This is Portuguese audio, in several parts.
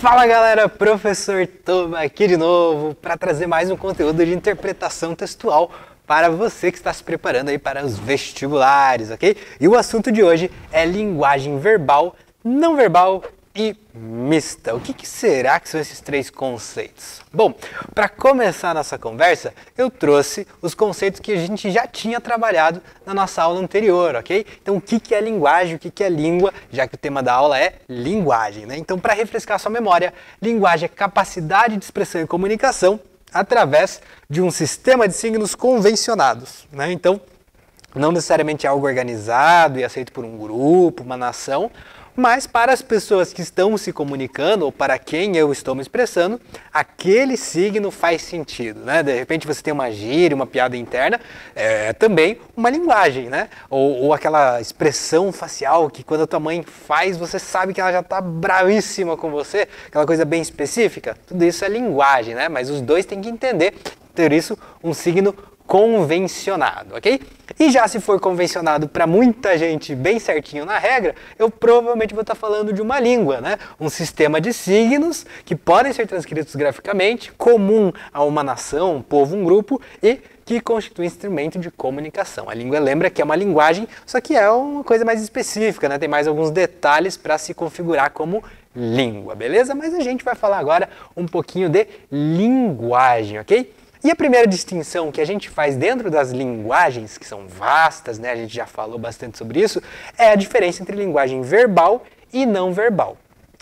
Fala galera, professor Toma aqui de novo para trazer mais um conteúdo de interpretação textual para você que está se preparando aí para os vestibulares, ok? E o assunto de hoje é linguagem verbal, não verbal e mista. O que será que são esses três conceitos? Bom, para começar a nossa conversa, eu trouxe os conceitos que a gente já tinha trabalhado na nossa aula anterior, ok? Então, o que é linguagem, o que é língua, já que o tema da aula é linguagem, né? Então, para refrescar sua memória, linguagem é capacidade de expressão e comunicação através de um sistema de signos convencionados, né? Então, não necessariamente algo organizado e aceito por um grupo, uma nação, mas para as pessoas que estão se comunicando ou para quem eu estou me expressando, aquele signo faz sentido, né? De repente você tem uma gíria, uma piada interna, é também uma linguagem, né? Ou aquela expressão facial que quando a tua mãe faz, você sabe que ela já está bravíssima com você, aquela coisa bem específica. Tudo isso é linguagem, né? Mas os dois têm que entender, ter isso um signo convencionado, ok? E já se for convencionado para muita gente bem certinho na regra, eu provavelmente vou estar falando de uma língua, né? Um sistema de signos que podem ser transcritos graficamente, comum a uma nação, um povo, um grupo e que constitui instrumento de comunicação. A língua lembra que é uma linguagem, só que é uma coisa mais específica, né? Tem mais alguns detalhes para se configurar como língua, beleza? Mas a gente vai falar agora um pouquinho de linguagem, ok? E a primeira distinção que a gente faz dentro das linguagens, que são vastas, né, a gente já falou bastante sobre isso, é a diferença entre linguagem verbal e não verbal.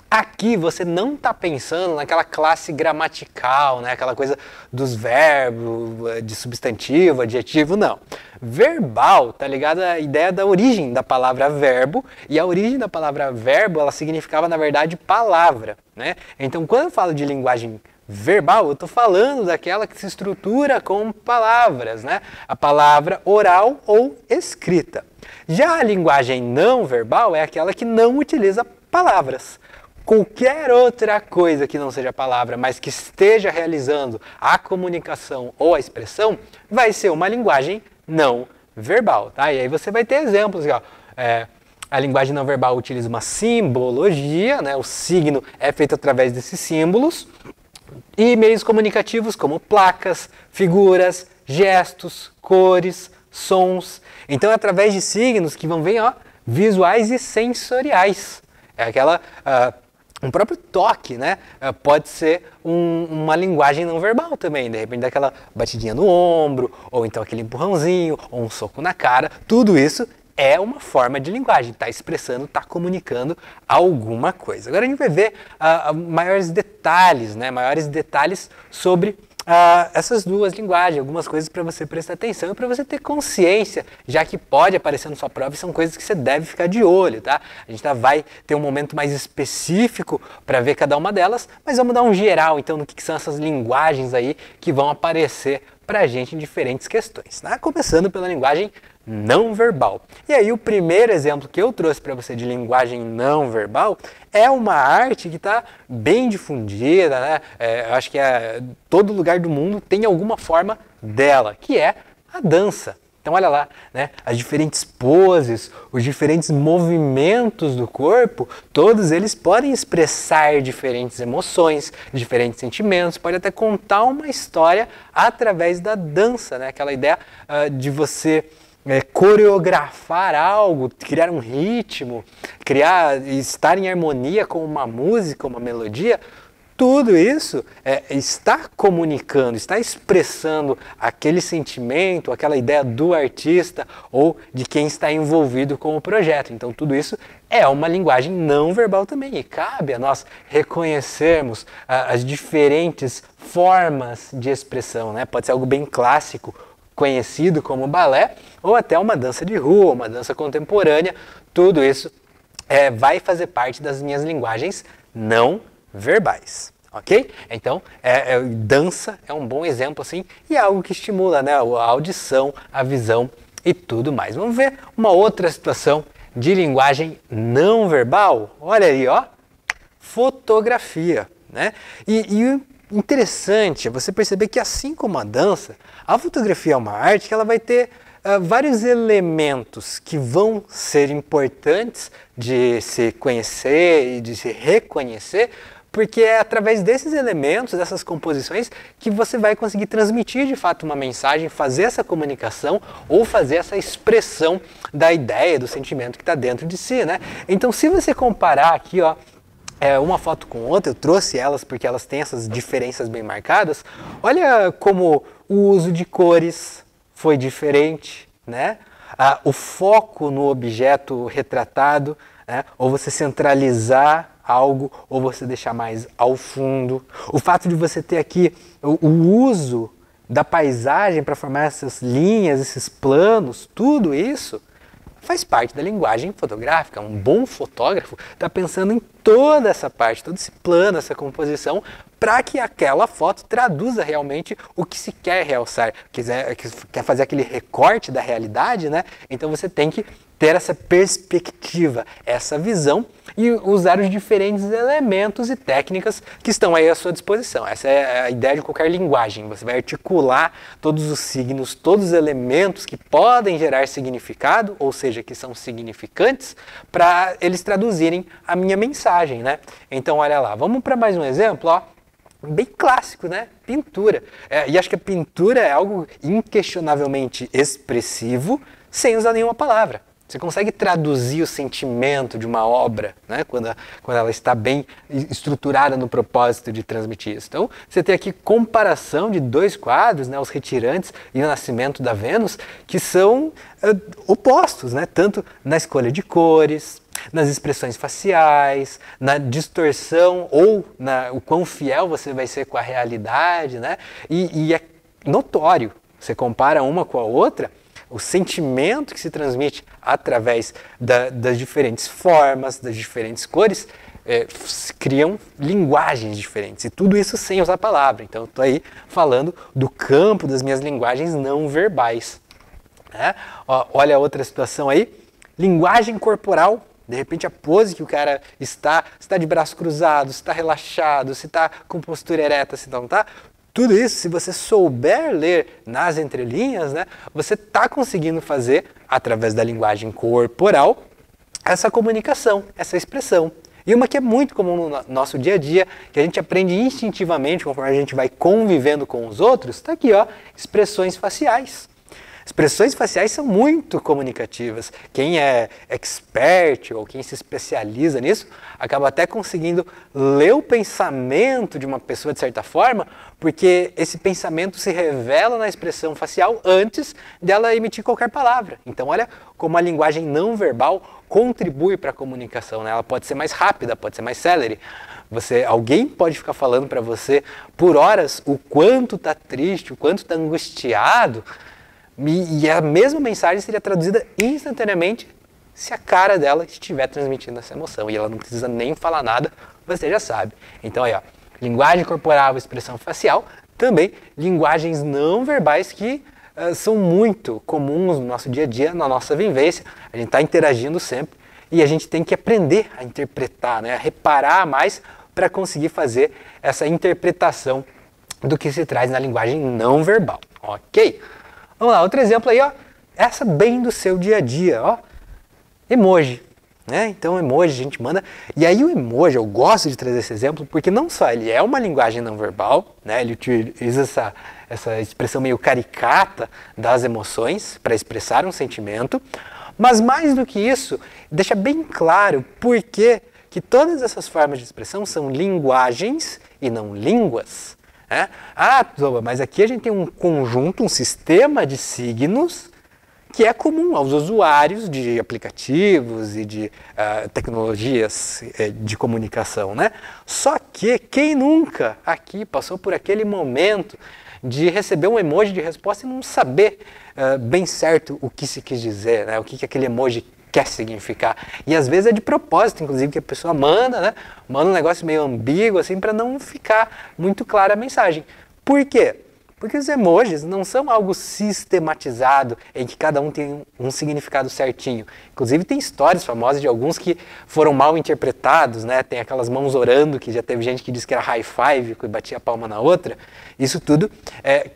Aqui você não está pensando naquela classe gramatical, né, aquela coisa dos verbos, de substantivo, adjetivo, não. Verbal está ligado à ideia da origem da palavra verbo, e a origem da palavra verbo, ela significava, na verdade, palavra, né? Então, quando eu falo de linguagem verbal, eu estou falando daquela que se estrutura com palavras, né? A palavra oral ou escrita. Já a linguagem não verbal é aquela que não utiliza palavras. Qualquer outra coisa que não seja palavra, mas que esteja realizando a comunicação ou a expressão, vai ser uma linguagem não verbal, tá? E aí você vai ter exemplos, ó. A linguagem não verbal utiliza uma simbologia, né? O signo é feito através desses símbolos. E meios comunicativos como placas, figuras, gestos, cores, sons. Então é através de signos que vão ver, ó, visuais e sensoriais. É aquela, um próprio toque, né? Pode ser uma linguagem não verbal também. De repente daquela batidinha no ombro, ou então aquele empurrãozinho, ou um soco na cara. Tudo isso é uma forma de linguagem, está expressando, está comunicando alguma coisa. Agora a gente vai ver maiores detalhes, né? Maiores detalhes sobre essas duas linguagens, algumas coisas para você prestar atenção e para você ter consciência, já que pode aparecer na sua prova e são coisas que você deve ficar de olho, tá? A gente vai ter um momento mais específico para ver cada uma delas, mas vamos dar um geral então no que são essas linguagens aí que vão aparecer para a gente em diferentes questões, né? Começando pela linguagem não verbal. E aí o primeiro exemplo que eu trouxe para você de linguagem não verbal é uma arte que está bem difundida, né? Eu acho que todo lugar do mundo tem alguma forma dela, que é a dança. Então olha lá, né? As diferentes poses, os diferentes movimentos do corpo, todos eles podem expressar diferentes emoções, diferentes sentimentos, pode até contar uma história através da dança, né? Aquela ideia de você coreografar algo, criar um ritmo, estar em harmonia com uma música, uma melodia, tudo isso está comunicando, está expressando aquele sentimento, aquela ideia do artista ou de quem está envolvido com o projeto. Então tudo isso é uma linguagem não verbal também e cabe a nós reconhecermos as diferentes formas de expressão, né? Pode ser algo bem clássico, conhecido como balé, ou até uma dança de rua, uma dança contemporânea, tudo isso vai fazer parte das minhas linguagens não verbais, ok? Então, dança é um bom exemplo assim, e é algo que estimula, né, a audição, a visão e tudo mais. Vamos ver uma outra situação de linguagem não verbal? Olha aí, ó, fotografia, né? E interessante é você perceber que, assim como a dança, a fotografia é uma arte que ela vai ter vários elementos que vão ser importantes de se conhecer e de se reconhecer, porque é através desses elementos, dessas composições, que você vai conseguir transmitir de fato uma mensagem, fazer essa comunicação ou fazer essa expressão da ideia, do sentimento que está dentro de si, né? Então, se você comparar aqui, ó, uma foto com outra, eu trouxe elas porque elas têm essas diferenças bem marcadas. Olha como o uso de cores foi diferente, né? O foco no objeto retratado, né? Ou você centralizar algo, ou você deixar mais ao fundo. O fato de você ter aqui o uso da paisagem para formar essas linhas, esses planos, tudo isso faz parte da linguagem fotográfica. Um bom fotógrafo está pensando em toda essa parte, todo esse plano, essa composição, para que aquela foto traduza realmente o que se quer realçar, quer fazer aquele recorte da realidade, né? Então você tem que ter essa perspectiva, essa visão e usar os diferentes elementos e técnicas que estão aí à sua disposição. Essa é a ideia de qualquer linguagem. Você vai articular todos os signos, todos os elementos que podem gerar significado, ou seja, que são significantes, para eles traduzirem a minha mensagem, né? Então, olha lá, vamos para mais um exemplo, ó. Bem clássico, né? Pintura. E acho que a pintura é algo inquestionavelmente expressivo, sem usar nenhuma palavra. Você consegue traduzir o sentimento de uma obra, né, quando ela está bem estruturada no propósito de transmitir isso. Então, você tem aqui comparação de dois quadros, né, Os Retirantes e O Nascimento da Vênus, que são opostos, né, tanto na escolha de cores, nas expressões faciais, na distorção ou o quão fiel você vai ser com a realidade, né, e é notório, você compara uma com a outra, o sentimento que se transmite através das diferentes formas, das diferentes cores, criam linguagens diferentes. E tudo isso sem usar palavra. Então, eu estou aí falando do campo das minhas linguagens não verbais. Né? Olha a outra situação aí. Linguagem corporal. De repente, a pose que o cara está de braço cruzado, se está relaxado, se está com postura ereta, se não está. Tudo isso, se você souber ler nas entrelinhas, né, você está conseguindo fazer, através da linguagem corporal, essa comunicação, essa expressão. E uma que é muito comum no nosso dia a dia, que a gente aprende instintivamente, conforme a gente vai convivendo com os outros, está aqui, ó, expressões faciais. Expressões faciais são muito comunicativas. Quem é expert ou quem se especializa nisso acaba até conseguindo ler o pensamento de uma pessoa de certa forma, porque esse pensamento se revela na expressão facial antes dela emitir qualquer palavra. Então olha como a linguagem não verbal contribui para a comunicação, né? Ela pode ser mais rápida, pode ser mais célere. Alguém pode ficar falando para você por horas o quanto está triste, o quanto está angustiado, e a mesma mensagem seria traduzida instantaneamente se a cara dela estiver transmitindo essa emoção. E ela não precisa nem falar nada, você já sabe. Então aí, ó, linguagem corporal, expressão facial, também linguagens não verbais que são muito comuns no nosso dia a dia, na nossa vivência. A gente está interagindo sempre e a gente tem que aprender a interpretar, né, a reparar mais para conseguir fazer essa interpretação do que se traz na linguagem não verbal. Ok? Vamos lá, outro exemplo aí, ó, essa bem do seu dia a dia, ó, emoji, né? Então emoji a gente manda, e aí o emoji, eu gosto de trazer esse exemplo, porque não só ele é uma linguagem não verbal, né? Ele utiliza essa expressão meio caricata das emoções para expressar um sentimento, mas mais do que isso, deixa bem claro por que todas essas formas de expressão são linguagens e não línguas. Toba, mas aqui a gente tem um conjunto, um sistema de signos que é comum aos usuários de aplicativos e de tecnologias de comunicação, né? Só que quem nunca aqui passou por aquele momento de receber um emoji de resposta e não saber bem certo o que se quis dizer, né? O que aquele emoji quer significar. E às vezes é de propósito, inclusive, que a pessoa manda, né? Manda um negócio meio ambíguo, assim, para não ficar muito clara a mensagem. Por quê? Porque os emojis não são algo sistematizado, em que cada um tem um significado certinho. Inclusive tem histórias famosas de alguns que foram mal interpretados, né? Tem aquelas mãos orando, que já teve gente que disse que era high five, que batia a palma na outra. Isso tudo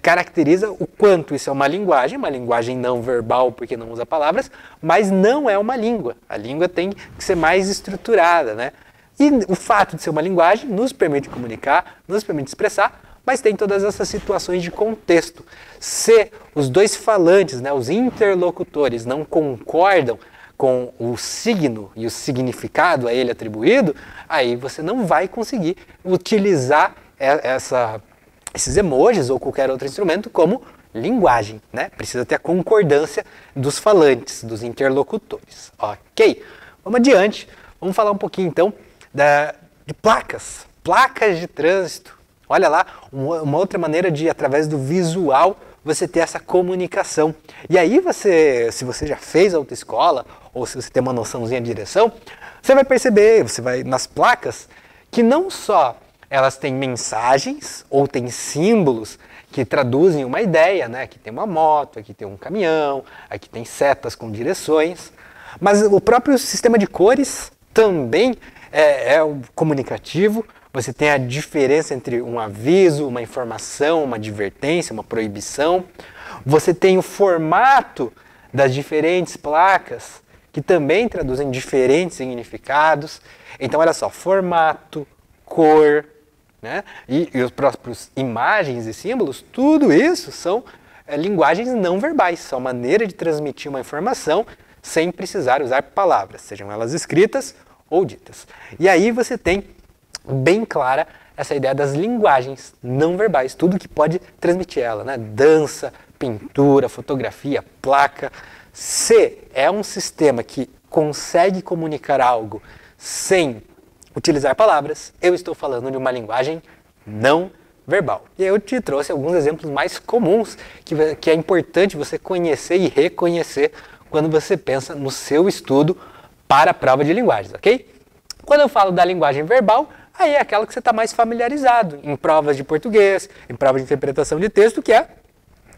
caracteriza o quanto isso é uma linguagem não verbal, porque não usa palavras, mas não é uma língua. A língua tem que ser mais estruturada, né? E o fato de ser uma linguagem nos permite comunicar, nos permite expressar, mas tem todas essas situações de contexto. Se os dois falantes, né, os interlocutores, não concordam com o signo e o significado a ele atribuído, aí você não vai conseguir utilizar esses emojis ou qualquer outro instrumento como linguagem, né? Precisa ter a concordância dos falantes, dos interlocutores. Ok? Vamos adiante. Vamos falar um pouquinho então de placas de trânsito. Olha lá, uma outra maneira de, através do visual, você ter essa comunicação. E aí se você já fez autoescola, ou se você tem uma noçãozinha de direção, você vai perceber, você vai nas placas, que não só elas têm mensagens ou têm símbolos que traduzem uma ideia, né? Aqui tem uma moto, aqui tem um caminhão, aqui tem setas com direções, mas o próprio sistema de cores também é comunicativo. Você tem a diferença entre um aviso, uma informação, uma advertência, uma proibição. Você tem o formato das diferentes placas, que também traduzem diferentes significados. Então, olha só, formato, cor, né? E os próprios imagens e símbolos, tudo isso são linguagens não verbais, são maneira de transmitir uma informação sem precisar usar palavras, sejam elas escritas ou ditas. E aí você tem bem clara essa ideia das linguagens não verbais, tudo que pode transmitir ela, né? Dança, pintura, fotografia, placa. Se é um sistema que consegue comunicar algo sem utilizar palavras, eu estou falando de uma linguagem não verbal. E eu te trouxe alguns exemplos mais comuns que é importante você conhecer e reconhecer quando você pensa no seu estudo para a prova de linguagens, ok? Quando eu falo da linguagem verbal, aí é aquela que você está mais familiarizado em provas de português, em provas de interpretação de texto, que é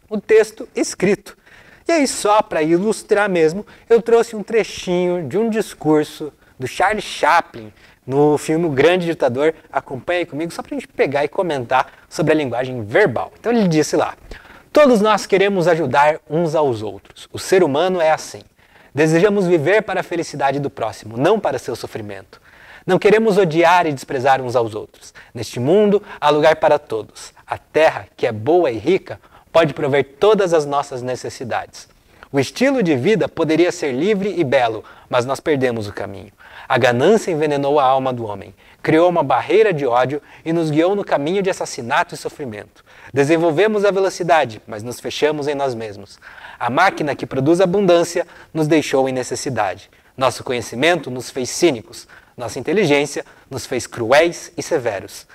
o texto escrito. E aí, só para ilustrar mesmo, eu trouxe um trechinho de um discurso do Charles Chaplin no filme O Grande Ditador. Acompanhe aí comigo só para a gente pegar e comentar sobre a linguagem verbal. Então ele disse lá: todos nós queremos ajudar uns aos outros. O ser humano é assim. Desejamos viver para a felicidade do próximo, não para seu sofrimento. Não queremos odiar e desprezar uns aos outros. Neste mundo há lugar para todos. A terra, que é boa e rica, pode prover todas as nossas necessidades. O estilo de vida poderia ser livre e belo, mas nós perdemos o caminho. A ganância envenenou a alma do homem, criou uma barreira de ódio e nos guiou no caminho de assassinato e sofrimento. Desenvolvemos a velocidade, mas nos fechamos em nós mesmos. A máquina que produz abundância nos deixou em necessidade. Nosso conhecimento nos fez cínicos. Nossa inteligência nos fez cruéis e severos.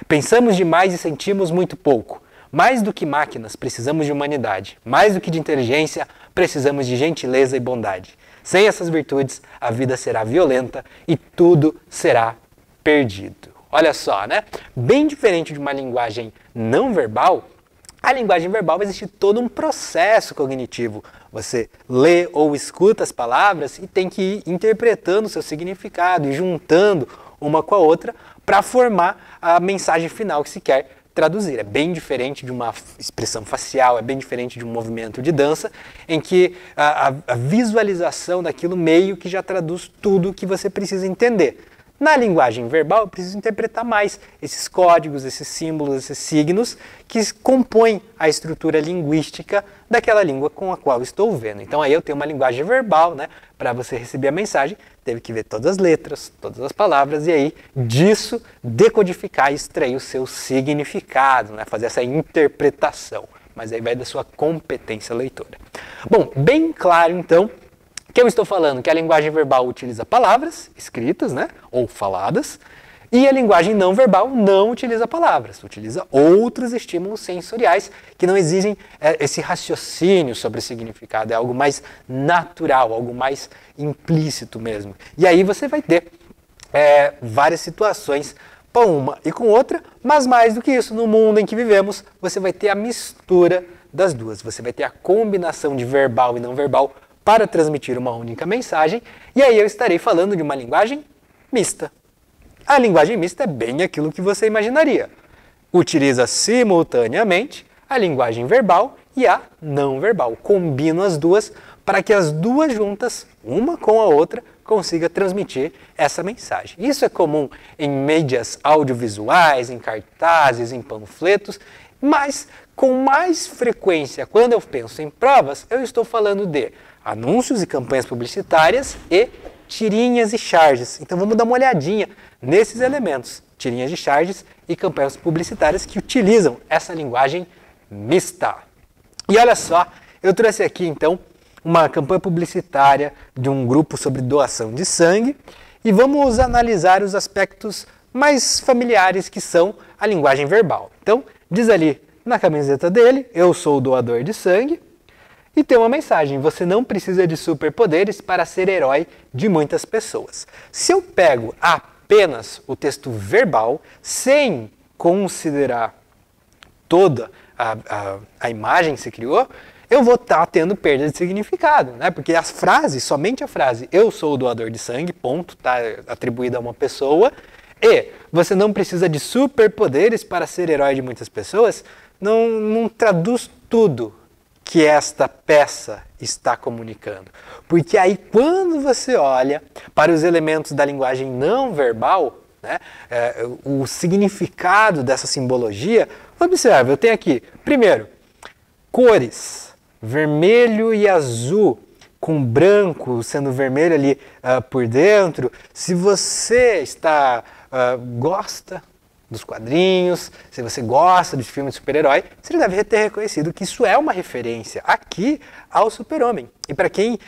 Pensamos demais e sentimos muito pouco. Mais do que máquinas, precisamos de humanidade. Mais do que de inteligência, precisamos de gentileza e bondade. Sem essas virtudes, a vida será violenta e tudo será perdido. Olha só, né? Bem diferente de uma linguagem não verbal, a linguagem verbal vai existir todo um processo cognitivo. Você lê ou escuta as palavras e tem que ir interpretando o seu significado e juntando uma com a outra para formar a mensagem final que se quer traduzir. É bem diferente de uma expressão facial, é bem diferente de um movimento de dança, em que a visualização daquilo meio que já traduz tudo o que você precisa entender. Na linguagem verbal, eu preciso interpretar mais esses códigos, esses símbolos, esses signos que compõem a estrutura linguística daquela língua com a qual estou vendo. Então aí eu tenho uma linguagem verbal, né? Para você receber a mensagem, teve que ver todas as letras, todas as palavras e aí disso decodificar e extrair o seu significado, né? Fazer essa interpretação. Mas aí vai da sua competência leitora. Bom, bem claro então que eu estou falando que a linguagem verbal utiliza palavras escritas, né, ou faladas, e a linguagem não verbal não utiliza palavras, utiliza outros estímulos sensoriais que não exigem esse raciocínio sobre o significado, é algo mais natural, algo mais implícito mesmo. E aí você vai ter várias situações com uma e com outra, mas mais do que isso, no mundo em que vivemos, você vai ter a mistura das duas, você vai ter a combinação de verbal e não verbal para transmitir uma única mensagem, e aí eu estarei falando de uma linguagem mista. A linguagem mista é bem aquilo que você imaginaria. Utiliza simultaneamente a linguagem verbal e a não verbal. Combino as duas para que as duas juntas uma com a outra, consiga transmitir essa mensagem. Isso é comum em mídias audiovisuais, em cartazes, em panfletos, mas com mais frequência, quando eu penso em provas, eu estou falando de anúncios e campanhas publicitárias e tirinhas e charges. Então vamos dar uma olhadinha nesses elementos, tirinhas de charges e campanhas publicitárias que utilizam essa linguagem mista. E olha só, eu trouxe aqui então uma campanha publicitária de um grupo sobre doação de sangue e vamos analisar os aspectos mais familiares que são a linguagem verbal. Então, diz ali na camiseta dele, eu sou o doador de sangue, e tem uma mensagem, você não precisa de superpoderes para ser herói de muitas pessoas. Se eu pego apenas o texto verbal, sem considerar toda a imagem que se criou, eu vou estar tendo perda de significado, né? Porque as frases, somente a frase eu sou o doador de sangue, ponto, está atribuída a uma pessoa, e você não precisa de superpoderes para ser herói de muitas pessoas, não traduz tudo que esta peça está comunicando. Porque aí quando você olha para os elementos da linguagem não verbal, né, o significado dessa simbologia, observe, eu tenho aqui, primeiro, cores, vermelho e azul, com branco sendo vermelho ali por dentro. Se você gosta dos quadrinhos, se você gosta de filme de super-herói, você já deve ter reconhecido que isso é uma referência aqui ao Super-Homem. E para quem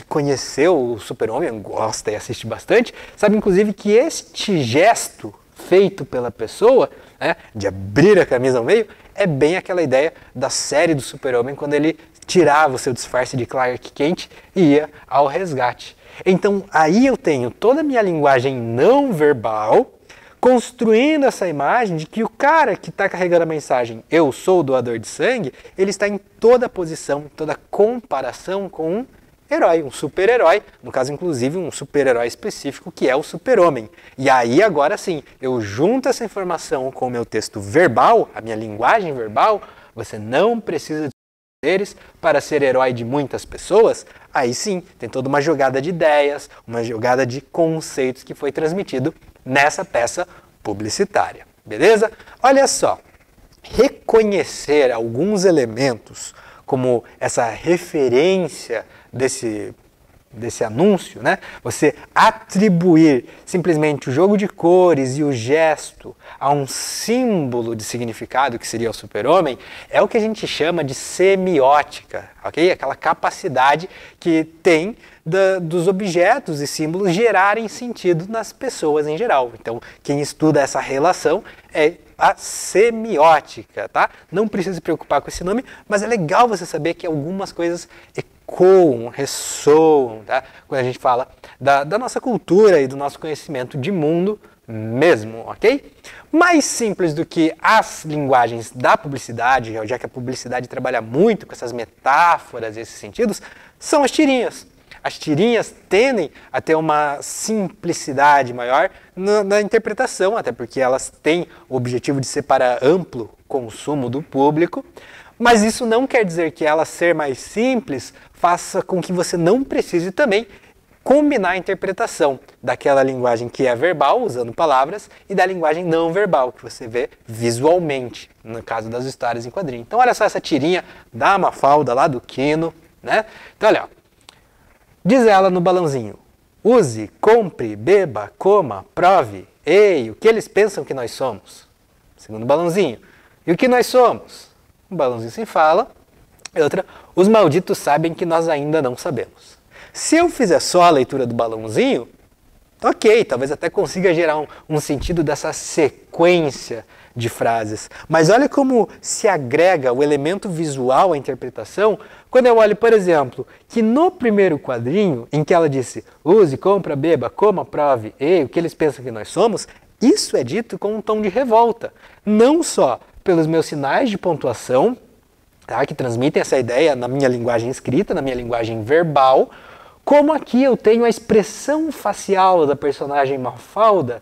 conheceu o Super-Homem, gosta e assiste bastante, sabe inclusive que este gesto feito pela pessoa, né, de abrir a camisa ao meio, é bem aquela ideia da série do Super-Homem, quando ele tirava o seu disfarce de Clark Kent e ia ao resgate. Então aí eu tenho toda a minha linguagem não verbal, construindo essa imagem de que o cara que está carregando a mensagem eu sou o doador de sangue, ele está em toda posição, em toda comparação com um herói, um super-herói, no caso inclusive um super-herói específico que é o Super-Homem. E aí agora sim, eu junto essa informação com o meu texto verbal, a minha linguagem verbal, você não precisa de poderes para ser herói de muitas pessoas, aí sim, tem toda uma jogada de ideias, uma jogada de conceitos que foi transmitido nessa peça publicitária, beleza? Olha só, reconhecer alguns elementos como essa referência desse anúncio, né? Você atribuir simplesmente o jogo de cores e o gesto a um símbolo de significado que seria o Super-Homem, é o que a gente chama de semiótica, ok? Aquela capacidade que tem dos objetos e símbolos gerarem sentido nas pessoas em geral. Então, quem estuda essa relação é a semiótica, tá? Não precisa se preocupar com esse nome, mas é legal você saber que algumas coisas ecoam, ressoam, tá? Quando a gente fala da nossa cultura e do nosso conhecimento de mundo mesmo, ok? Mais simples do que as linguagens da publicidade, já que a publicidade trabalha muito com essas metáforas e esses sentidos, são as tirinhas. As tirinhas tendem a ter uma simplicidade maior na interpretação, até porque elas têm o objetivo de ser para amplo consumo do público, mas isso não quer dizer que ela ser mais simples faça com que você não precise também combinar a interpretação daquela linguagem que é verbal, usando palavras, e da linguagem não verbal, que você vê visualmente, no caso das histórias em quadrinho. Então olha só essa tirinha da Mafalda lá do Quino, né? Então olha, ó. Diz ela no balãozinho, use, compre, beba, coma, prove, ei, o que eles pensam que nós somos? Segundo balãozinho, e o que nós somos? Um balãozinho sem fala, e outra, os malditos sabem que nós ainda não sabemos. Se eu fizer só a leitura do balãozinho, ok, talvez até consiga gerar um sentido dessa sequência de frases. Mas olha como se agrega o elemento visual à interpretação quando eu olho, por exemplo, que no primeiro quadrinho, em que ela disse use, compra, beba, coma, prove, ei, o que eles pensam que nós somos, isso é dito com um tom de revolta. Não só pelos meus sinais de pontuação, tá, que transmitem essa ideia na minha linguagem escrita, na minha linguagem verbal, como aqui eu tenho a expressão facial da personagem Mafalda,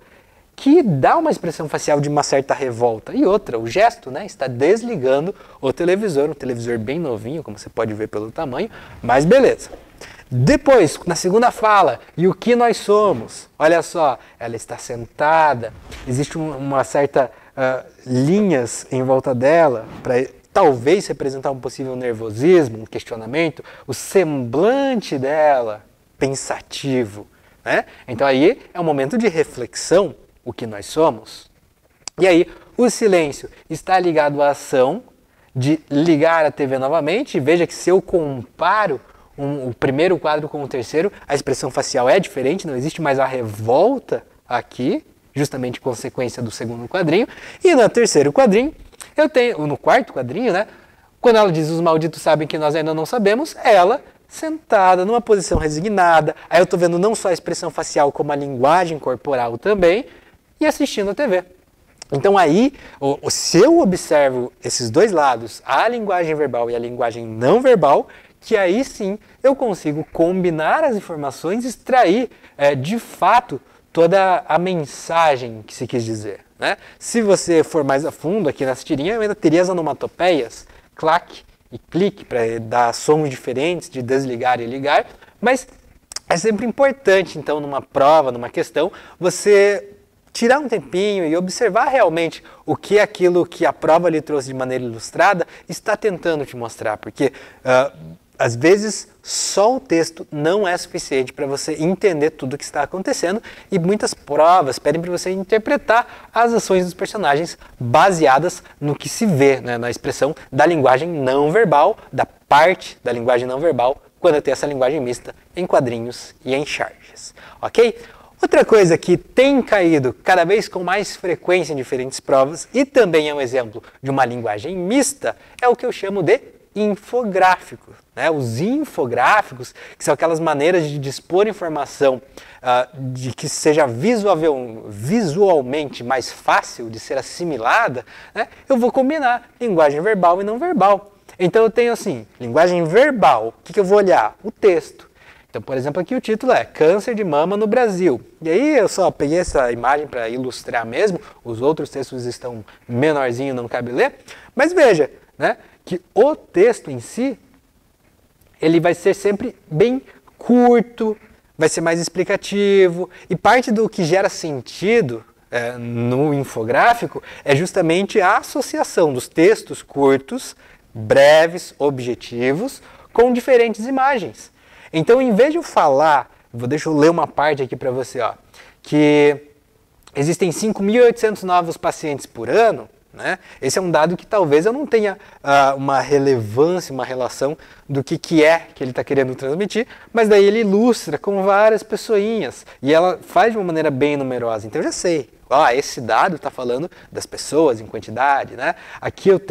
que dá uma expressão facial de uma certa revolta. E outra, o gesto, né, está desligando o televisor, um televisor bem novinho, como você pode ver pelo tamanho, mas beleza. Depois, na segunda fala, e o que nós somos? Olha só, ela está sentada, existe uma certa linhas em volta dela para talvez representar um possível nervosismo, um questionamento, o semblante dela pensativo, né? Então aí é um momento de reflexão, o que nós somos. E aí o silêncio está ligado à ação de ligar a TV novamente. Veja que se eu comparo o primeiro quadro com o terceiro, a expressão facial é diferente, não existe mais a revolta aqui, justamente consequência do segundo quadrinho. E no terceiro quadrinho, eu tenho, no quarto quadrinho, né? Quando ela diz os malditos sabem que nós ainda não sabemos, ela sentada numa posição resignada. Aí eu estou vendo não só a expressão facial, como a linguagem corporal também, e assistindo a TV. Então aí, se eu observo esses dois lados, a linguagem verbal e a linguagem não verbal, que aí sim eu consigo combinar as informações e extrair de fato toda a mensagem que se quis dizer, né? Se você for mais a fundo aqui nessa tirinha, eu ainda teria as onomatopeias, clac e clique, para dar sons diferentes de desligar e ligar, mas é sempre importante, então, numa prova, numa questão, você tirar um tempinho e observar realmente o que aquilo que a prova lhe trouxe de maneira ilustrada está tentando te mostrar, porque às vezes só o texto não é suficiente para você entender tudo o que está acontecendo e muitas provas pedem para você interpretar as ações dos personagens baseadas no que se vê, né, na expressão da linguagem não verbal, da parte da linguagem não verbal, quando eu tenho essa linguagem mista em quadrinhos e em charges, ok? Outra coisa que tem caído cada vez com mais frequência em diferentes provas e também é um exemplo de uma linguagem mista é o que eu chamo de infográfico, né? Os infográficos, que são aquelas maneiras de dispor informação de que seja visualmente mais fácil de ser assimilada, né? Eu vou combinar linguagem verbal e não verbal. Então eu tenho assim, linguagem verbal, o que eu vou olhar? O texto. Então, por exemplo, aqui o título é Câncer de Mama no Brasil. E aí eu só peguei essa imagem para ilustrar mesmo, os outros textos estão menorzinho, não cabe ler. Mas veja, né, que o texto em si, ele vai ser sempre bem curto, vai ser mais explicativo, e parte do que gera sentido no infográfico é justamente a associação dos textos curtos, breves, objetivos, com diferentes imagens. Então, em vez de eu falar, deixa eu ler uma parte aqui para você, ó, que existem 5.800 novos pacientes por ano, né? Esse é um dado que talvez eu não tenha uma relevância, uma relação do que é que ele está querendo transmitir, mas daí ele ilustra com várias pessoinhas e ela faz de uma maneira bem numerosa. Então eu já sei, esse dado está falando das pessoas em quantidade, né? Aqui eu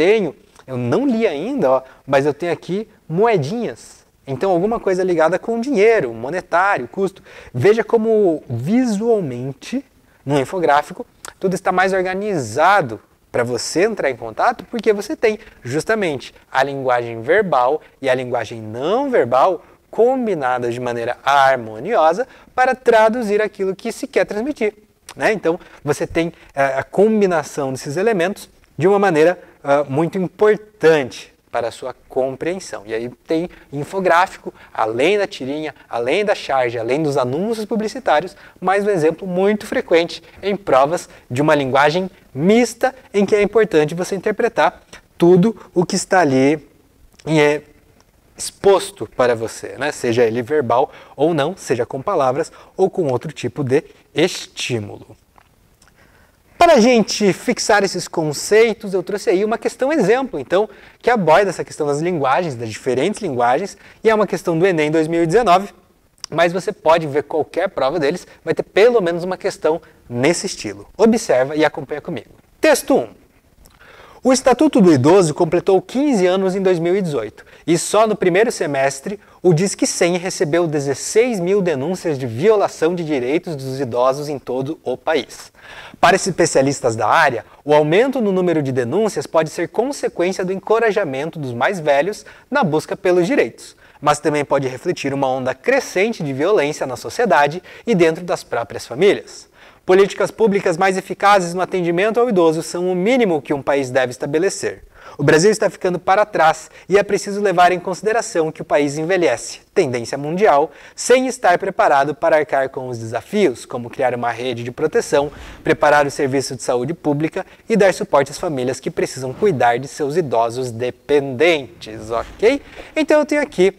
não li ainda, mas eu tenho aqui moedinhas. Então, alguma coisa ligada com dinheiro, monetário, custo. Veja como visualmente, no infográfico, tudo está mais organizado para você entrar em contato, porque você tem justamente a linguagem verbal e a linguagem não verbal combinadas de maneira harmoniosa para traduzir aquilo que se quer transmitir, né? Então, você tem a combinação desses elementos de uma maneira muito importante para a sua compreensão. E aí tem infográfico, além da tirinha, além da charge, além dos anúncios publicitários, mais um exemplo muito frequente em provas de uma linguagem mista, em que é importante você interpretar tudo o que está ali exposto para você, né? Seja ele verbal ou não, seja com palavras ou com outro tipo de estímulo. Para a gente fixar esses conceitos, eu trouxe aí uma questão exemplo, então, que aborda essa questão das linguagens, das diferentes linguagens, e é uma questão do Enem 2019, mas você pode ver qualquer prova deles, vai ter pelo menos uma questão nesse estilo. Observa e acompanha comigo. Texto 1. O Estatuto do Idoso completou 15 anos em 2018 e só no primeiro semestre o Disque 100 recebeu 16 mil denúncias de violação de direitos dos idosos em todo o país. Para especialistas da área, o aumento no número de denúncias pode ser consequência do encorajamento dos mais velhos na busca pelos direitos, mas também pode refletir uma onda crescente de violência na sociedade e dentro das próprias famílias. Políticas públicas mais eficazes no atendimento ao idoso são o mínimo que um país deve estabelecer. O Brasil está ficando para trás e é preciso levar em consideração que o país envelhece, tendência mundial, sem estar preparado para arcar com os desafios, como criar uma rede de proteção, preparar o serviço de saúde pública e dar suporte às famílias que precisam cuidar de seus idosos dependentes, ok? Então eu tenho aqui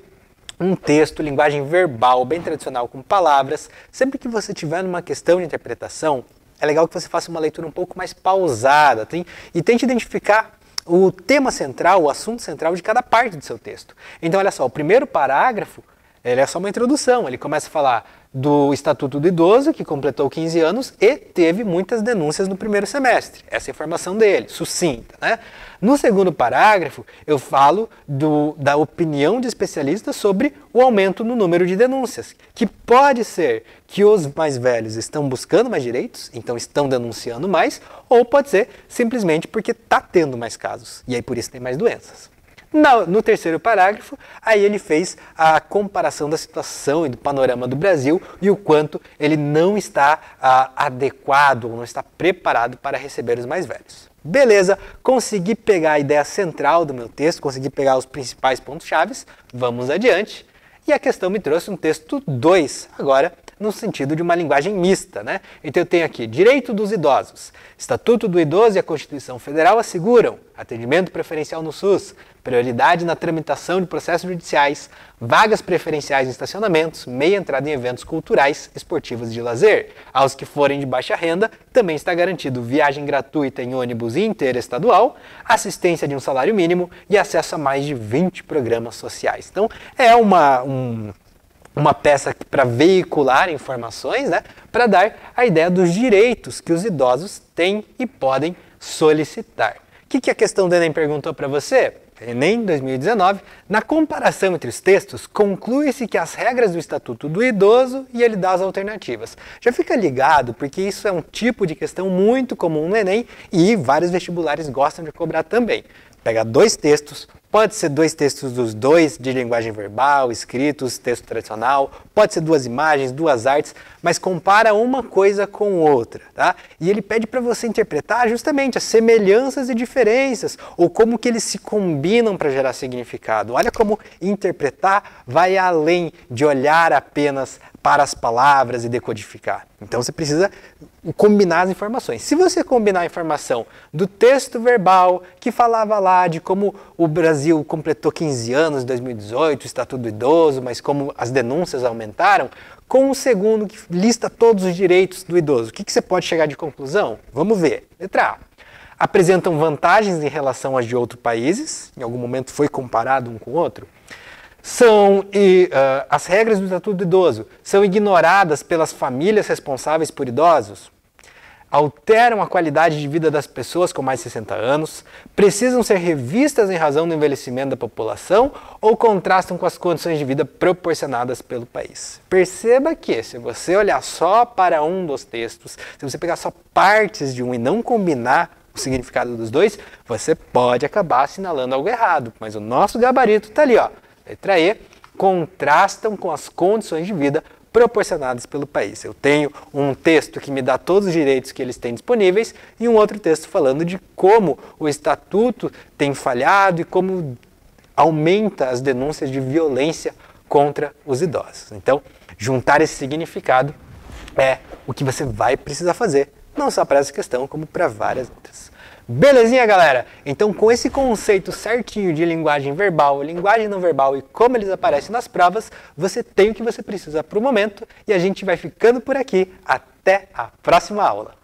um texto, linguagem verbal, bem tradicional, com palavras. Sempre que você tiver numa questão de interpretação, é legal que você faça uma leitura um pouco mais pausada e tente identificar o tema central, o assunto central de cada parte do seu texto. Então, olha só, o primeiro parágrafo, ele é só uma introdução. Ele começa a falar do Estatuto do Idoso, que completou 15 anos e teve muitas denúncias no primeiro semestre. Essa é a informação dele, sucinta, né? No segundo parágrafo, eu falo da opinião de especialistas sobre o aumento no número de denúncias, que pode ser que os mais velhos estão buscando mais direitos, então estão denunciando mais, ou pode ser simplesmente porque está tendo mais casos, e aí por isso tem mais doenças. No terceiro parágrafo, aí ele fez a comparação da situação e do panorama do Brasil e o quanto ele não está adequado, ou não está preparado para receber os mais velhos. Beleza, consegui pegar a ideia central do meu texto, consegui pegar os principais pontos-chave, vamos adiante. E a questão me trouxe um texto 2, agora no sentido de uma linguagem mista, né? Então eu tenho aqui, direito dos idosos. Estatuto do Idoso e a Constituição Federal asseguram atendimento preferencial no SUS, prioridade na tramitação de processos judiciais, vagas preferenciais em estacionamentos, meia entrada em eventos culturais, esportivos e de lazer. Aos que forem de baixa renda, também está garantido viagem gratuita em ônibus interestadual, assistência de um salário mínimo e acesso a mais de 20 programas sociais. Então, é uma peça para veicular informações, né, para dar a ideia dos direitos que os idosos têm e podem solicitar. O que a questão do Enem perguntou para você? Enem 2019, na comparação entre os textos, conclui-se que as regras do Estatuto do Idoso e ele dá as alternativas. Já fica ligado, porque isso é um tipo de questão muito comum no Enem e vários vestibulares gostam de cobrar também. Pega dois textos, pode ser dois textos dos dois, de linguagem verbal, escritos, texto tradicional, pode ser duas imagens, duas artes, mas compara uma coisa com outra, tá? E ele pede para você interpretar justamente as semelhanças e diferenças, ou como que eles se combinam para gerar significado. Olha como interpretar vai além de olhar apenas para as palavras e decodificar. Então você precisa combinar as informações. Se você combinar a informação do texto verbal, que falava lá de como o Brasil completou 15 anos em 2018, o Estatuto do Idoso, mas como as denúncias aumentaram, com o segundo que lista todos os direitos do idoso, o que você pode chegar de conclusão? Vamos ver. Letra A. Apresentam vantagens em relação às de outros países, em algum momento foi comparado um com o outro. As regras do Estatuto do Idoso são ignoradas pelas famílias responsáveis por idosos, alteram a qualidade de vida das pessoas com mais de 60 anos, precisam ser revistas em razão do envelhecimento da população ou contrastam com as condições de vida proporcionadas pelo país. Perceba que, se você olhar só para um dos textos, se você pegar só partes de um e não combinar o significado dos dois, você pode acabar assinalando algo errado, mas o nosso gabarito está ali, ó. Letra E, contrastam com as condições de vida proporcionadas pelo país. Eu tenho um texto que me dá todos os direitos que eles têm disponíveis e um outro texto falando de como o Estatuto tem falhado e como aumenta as denúncias de violência contra os idosos. Então, juntar esse significado é o que você vai precisar fazer, não só para essa questão, como para várias outras. Belezinha, galera? Então, com esse conceito certinho de linguagem verbal, linguagem não verbal e como eles aparecem nas provas, você tem o que você precisa para o momento e a gente vai ficando por aqui. Até a próxima aula!